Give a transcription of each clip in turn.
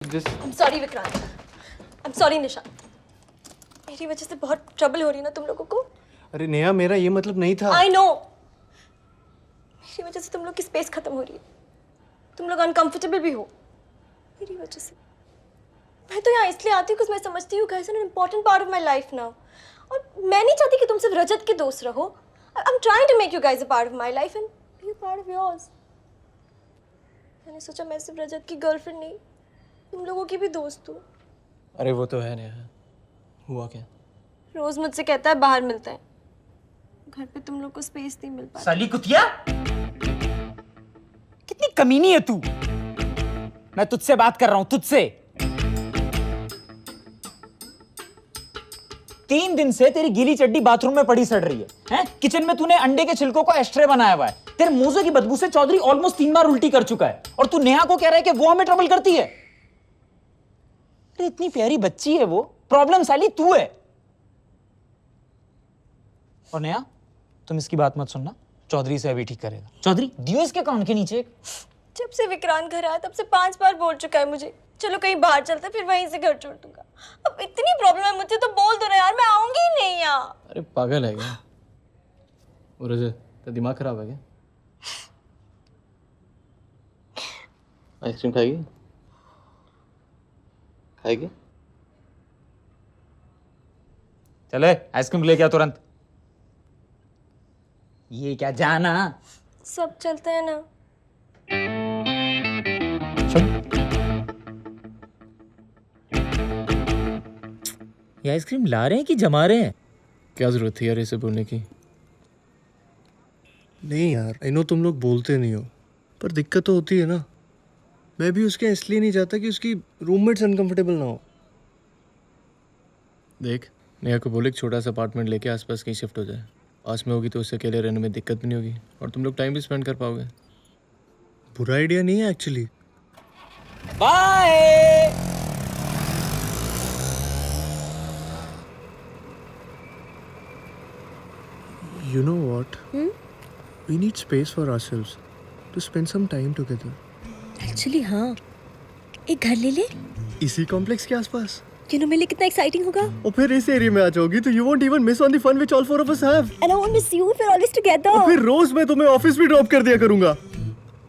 Just I'm sorry Vikrant, I'm sorry निशा। मेरी वजह से बहुत ट्रबल हो रही ना तुम लोगों को। अरे नेहा, मेरा ये मतलब नहीं था। I know। मेरी वजह से तुम लोग की स्पेस खत्म हो रही है। तुम लोग अनकंफर्टेबल भी हो मेरी वजह से। मैं तो यहाँ इसलिए आती हूँ क्योंकि मैं समझती हूँ guys are an important part of my life now। और मैं नहीं चाहती कि तुम सिर्फ रजत के दोस्त रहो। I'm trying to make you guys a part of my life and be a part of yours। मैंने सोचा मैं सिर्फ रजत की गर्लफ्रेंड नहीं, तुम लोगों की भी दोस्त हूँ। अरे वो तो है नेहा। हुआ क्या? रोज मुझसे कहता है बाहर मिलते हैं, घर पे तुम लोग को स्पेस नहीं मिल पाती। साली कुतिया, कितनी कमीनी है तू। मैं तुझसे बात कर रहा हूं, तुझसे। 3 दिन से तेरी गीली चड्डी बाथरूम में पड़ी सड़ रही है, हैं? किचन में तूने अंडे के छिलकों को एस्ट्रे बनाया हुआ है। तेरे मोजे की बदबू से चौधरी ऑलमोस्ट 3 बार उल्टी कर चुका है, और तू नेहा को कह रहा है कि वो हमें ट्रबल करती है। अरे इतनी प्यारी बच्ची है वो, प्रॉब्लम साली तू है। और नेहा, तुम इसकी बात मत सुनना, चौधरी से अभी ठीक करेगा। चौधरी दियो इसके कान के नीचे। जब से विक्रांत घर आया तब से 5 बार बोल चुका है मुझे चलो कहीं बाहर चलते, फिर वहीं से घर छोड़ दूंगा। अब इतनी प्रॉब्लम है मुझे तो बोल दो ना यार, मैं आऊंगी ही नहीं यहाँ। अरे पागल है क्या? और रजत, तेरा दिमाग खराब है क्या? आइसक्रीम खाएगी? खाएगी? चले आइसक्रीम लेके आ तुरंत। ये क्या जाना? सब चलते हैं ना। ये आइसक्रीम ला रहे हैं कि जमा रहे हैं? क्या जरूरत थी यार इसे बोलने की? नहीं यार, आई नो तुम लोग बोलते नहीं हो, पर दिक्कत तो होती है ना। मैं भी उसके इसलिए नहीं चाहता कि उसकी रूममेट्स अनकंफर्टेबल ना हो। देख, नेहा को बोले एक छोटा सा अपार्टमेंट लेके आसपास कहीं शिफ्ट हो जाए। पास में होगी तो उससे अकेले रहने में दिक्कत भी नहीं होगी, और तुम लोग टाइम भी स्पेंड कर पाओगे। बुरा आइडिया नहीं है actually. Bye. You know what? We need space for ourselves to spend some time together. Actually हाँ, एक घर ले ले इसी कॉम्प्लेक्स के आसपास। मेरे लिए कितना एक्साइटिंग होगा। और फिर इस एरिया में आ जाओगी तो you won't even miss on the fun which all 4 of us have. And I won't miss you, we're always together। और फिर रोज मैं तुम्हें ऑफिस भी ड्रॉप कर दिया करूंगा।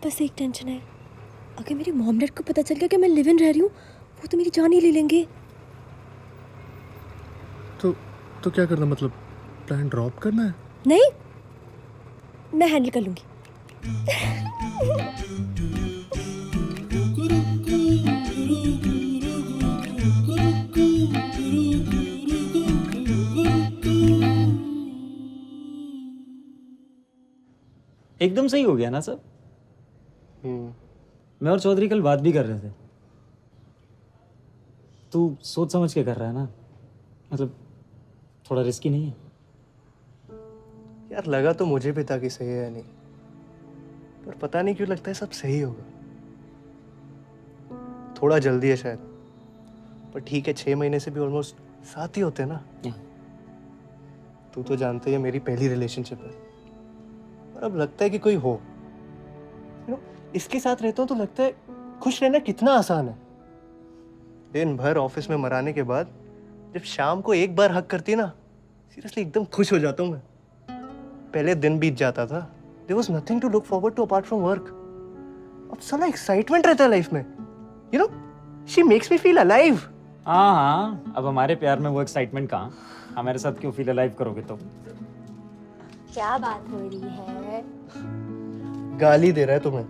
बस एक टेंशन है, अगर मेरी मॉम डैड को पता चल गया कि मैं लिव इन रह रही हूँ, वो तो मेरी जान ही ले लेंगे। तो क्या करना, मतलब प्लान ड्रॉप करना है? नहीं, मैं हैंडल कर लूंगी। एकदम सही हो गया ना सब। मैं और चौधरी कल बात भी कर रहे थे। तू सोच समझ के कर रहा है ना, मतलब थोड़ा रिस्की नहीं है? यार लगा तो मुझे भी था कि सही है या नहीं, पर पता नहीं क्यों लगता है सब सही होगा। थोड़ा जल्दी है शायद, पर ठीक है, 6 महीने से भी ऑलमोस्ट साथ ही होते हैं ना। तू तो जानते ही है मेरी पहली रिलेशनशिप है, और अब लगता है कि कोई हो। इसके साथ रहता हूँ तो लगता है खुश रहना कितना आसान है। दिन भर ऑफिस में मराने के बाद जब शाम को एक बार हक करती है ना, सीरियसली एकदम खुश हो जाता हूँ मैं। पहले दिन बीत जाता था, there was nothing to look forward to apart from work। अब साला एक्साइटमेंट रहता है लाइफ में, you know, she makes me feel alive। हाँ, अब हमारे प्यार में वो एक्साइटमेंट कहाँ? हमारे साथ क्यों फील अलाइव करोगे तो? क्या बात हो रही है? गाली दे रहा है तुम्हें।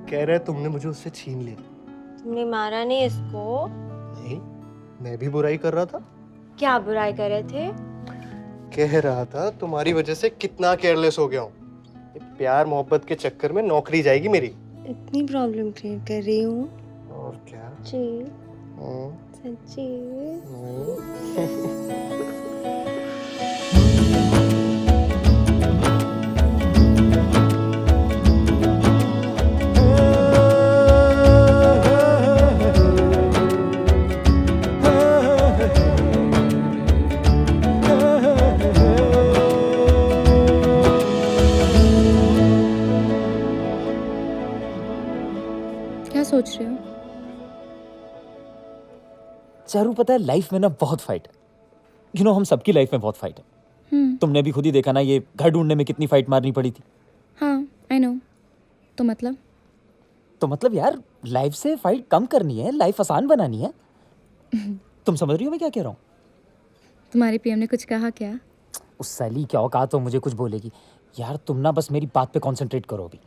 कह रहा है तुमने मुझे उससे छीन लिया। तुमने मारा नहीं इसको? नहीं, मैं भी बुराई कर रहा था। क्या बुराई कर रहे थे? कह रहा था तुम्हारी वजह से कितना केयरलेस हो गया हूँ। ये प्यार मोहब्बत के चक्कर में नौकरी जाएगी मेरी। इतनी प्रॉब्लम क्रिएट कर रही हूँ? और क्या? जी, सच्ची। क्या सोच रहे हो? चारू पता है लाइफ में ना बहुत फाइट है, हम सबकी लाइफ में बहुत फाइट है। तुमने भी खुद ही देखा ना, ये घर ढूंढने में कितनी फाइट मारनी पड़ी थी। हाँ आई नो। तो मतलब यार लाइफ से फाइट कम करनी है, लाइफ आसान बनानी है। तुम समझ रही हो मैं क्या कह रहा हूँ? तुम्हारे पीएम ने कुछ कहा क्या? उस साली क्या औकात तो मुझे कुछ बोलेगी। यार तुम ना बस मेरी बात पे कंसंट्रेट करो अभी।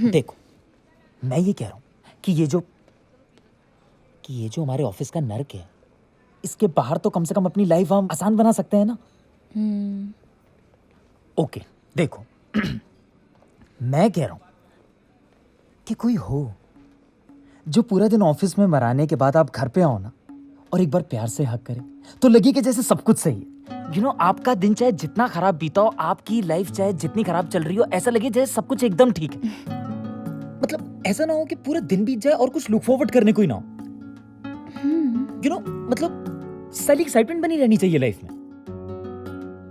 देखो मैं ये कह रहा हूँ कि ये जो हमारे ऑफिस का नर्क है, इसके बाहर तो कम से कम अपनी लाइफ हम आसान बना सकते हैं ना। ओके देखो मैं कह रहा हूं कि कोई हो जो पूरा दिन ऑफिस में मराने के बाद आप घर पे आओ ना और एक बार प्यार से हक करे तो लगे कि जैसे सब कुछ सही है। आपका दिन चाहे जितना खराब बीता हो, आपकी लाइफ चाहे जितनी खराब चल रही हो, ऐसा लगे जैसे सब कुछ एकदम ठीक है। मतलब ऐसा ना हो कि पूरा दिन बीत जाए और कुछ लुक फॉरवर्ड करने को ही ना हो। मतलब सारी एक्साइटमेंट बनी रहनी चाहिए लाइफ में।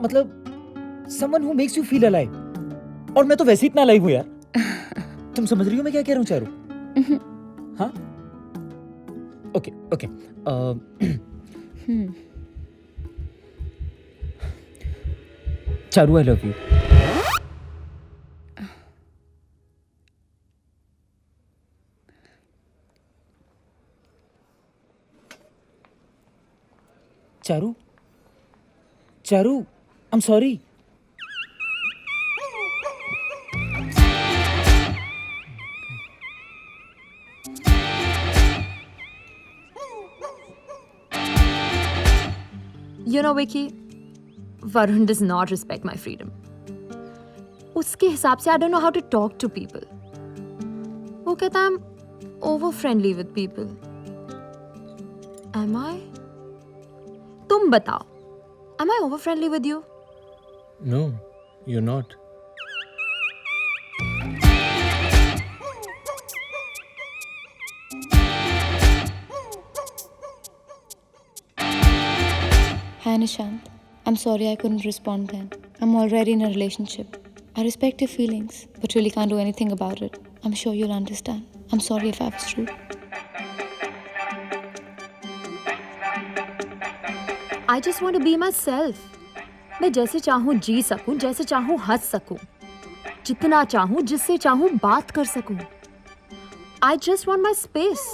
मतलब someone who makes you feel alive. और मैं तो वैसे ही इतना अलाइव हूं यार। तुम समझ रही हो मैं क्या कह रहा हूं चारू? हाँ okay okay. Charu I love you. Charu Charu I am sorry. You know, Vicky, Varun does not respect my freedom. उसके हिसाब से I don't know how to talk to people. वो कहता है I'm over friendly with people. Am I? तुम बताओ, am I over friendly with you? No, you're not. Hi Nishant, I'm sorry I couldn't respond then. I'm already in a relationship. I respect your feelings, but really can't do anything about it. I'm sure you'll understand. I'm sorry if I was rude. I just want to be myself. मैं जैसे चाहूँ जी सकूँ, जैसे चाहूँ हंस सकूँ, जितना चाहूँ, जिससे चाहूँ बात कर सकूँ. I just want my space.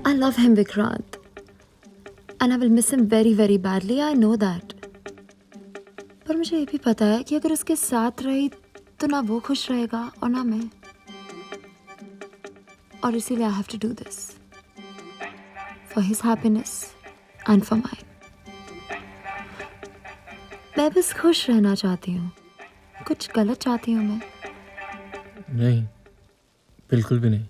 I love him, Vikrant. And I will miss him very, very badly. I know that. पर मुझे ये भी पता है कि अगर उसके साथ रही तो ना वो खुश रहेगा और ना मैं. और इसीलिए I have to do this. For his happiness and for mine. मैं बस खुश रहना चाहती हूँ. कुछ गलत चाहती हूँ मैं. नहीं, बिल्कुल भी नहीं।